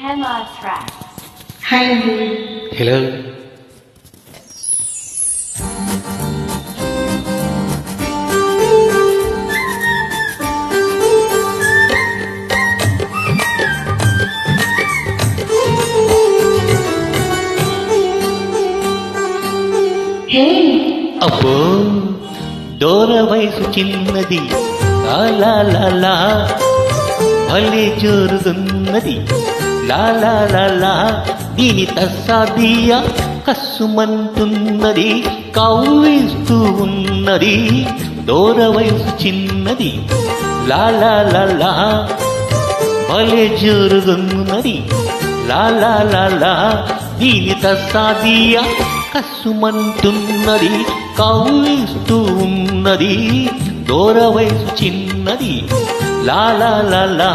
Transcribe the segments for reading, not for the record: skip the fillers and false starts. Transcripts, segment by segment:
Hema Tracks. Hi అండి. Hello. హే అబ్బో దూర వయసు చిన్నది, లా లా లా భలే జోరుతున్నది, లా లా లా లా దీని తస్సాదియా కస్సుమంటున్నది, కవ్విస్తూ ఉన్నది. దూర వయసు చిన్నది, లా లా లా లా భలే జోరుతున్నది, లా లా లా లా దీని తస్సాదియా కస్సుమంటున్నది, కవ్విస్తూ ఉన్నది. దూర వయసు చిన్నది, లా లా లా లా.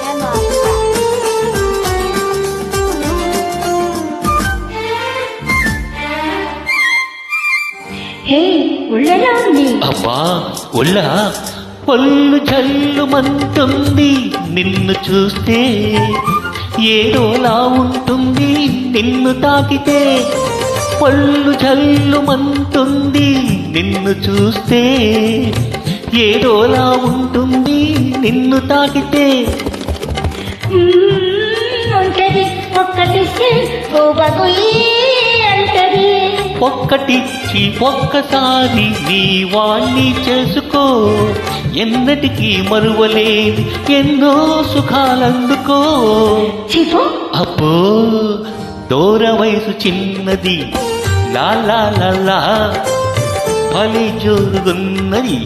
Hema హే ఒళ్ళెలా ఉంది? అబ్బా ఒళ్ళ పొల్లు జల్లుమంటుంది, నిన్ను చూస్తే ఏదోలా ఉంటుంది, నిన్ను తాకితే పొల్లు జల్లుమంటుంది, నిన్ను చూస్తే ఏదోలా ఉంటుంది, నిన్ను తాకితే. ఉంటది ఒక్కటిస్తే ఓ బగుయి అంటది. ఒక్కటిచ్చి ఒక్కసారి నీ వాణ్ణి చేసుకో, ఎన్నటికీ మరువలేని ఎన్నో సుఖాలందుకో. చిపో అబ్బో దూర వయసు చిన్నది, లా లా లా లా భలే జోరుగున్నది,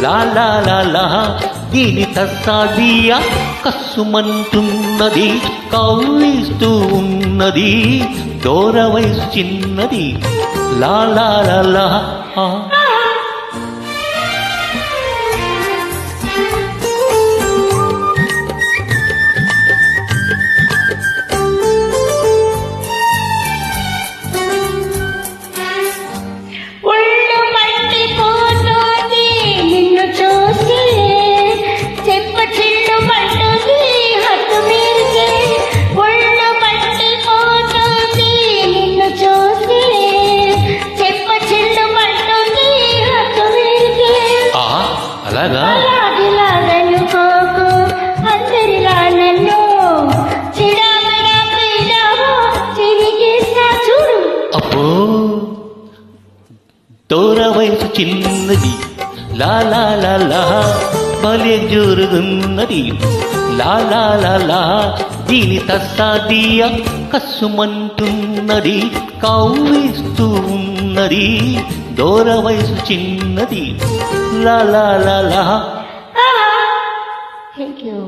లా లా లా లా దీని తస్సాదియా కస్సుమంటున్నది, కవ్విస్తూ ఉన్నది. దూర వయసు చిన్నది, లా లా లా లా. ఒళ్ళు మండిపోతుంది నిన్ను చూసి, చెప్ప చిల్లు మంటుంది హద్దు మీరితే. ఒళ్ళు మండిపోతుంది నిన్ను చూసి, చెప్ప చిల్లు మంటుంది హద్దు మీరితే. అలాగా అలాగిలాగనుకోకు అందరిలా నన్ను చిడామడా పీడావో చిరిగేసా చూడు. అబ్బో దూర వయసు చిన్నది, లా లా లా లా భలే జోరుగున్నది, లా లా లా లా దీని తస్సాదియా కస్సుమంటున్నది, కవ్విస్తూ ఉన్నది. దూర వయసు చిన్నది, లా లా లా లా. Thank you.